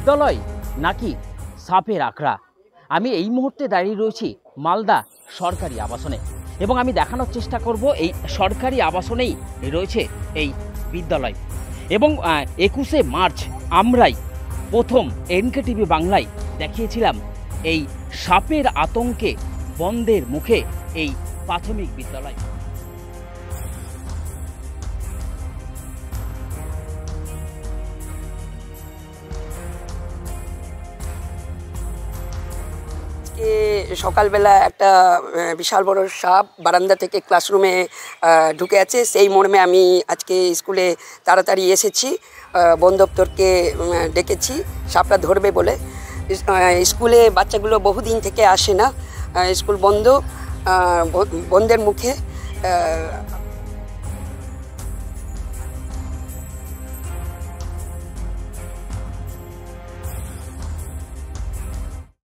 বিদ্যালয় নাকি সাপের আখড়া? আমি এই মুহূর্তে দাঁড়িয়ে রয়েছি মালদা সরকারি আবাসনে এবং আমি দেখানোর চেষ্টা করব এই সরকারি আবাসনেই রয়েছে এই বিদ্যালয়। এবং 21শে মার্চ আমরাই প্রথম NKTV বাংলায় দেখিয়েছিলাম এই সাপের আতঙ্কে বন্ধের মুখে এই প্রাথমিক বিদ্যালয়। সকালবেলা একটা বিশাল বড় সাপ বারান্দা থেকে ক্লাসরুমে ঢুকে আছে, সেই মর্মে আমি আজকে স্কুলে তাড়াতাড়ি এসেছি। বন দপ্তরকে ডেকেছি সাপটা ধরবে বলে। স্কুলে বাচ্চাগুলো বহুদিন থেকে আসে না, স্কুল বন্ধ, বন্ধের মুখে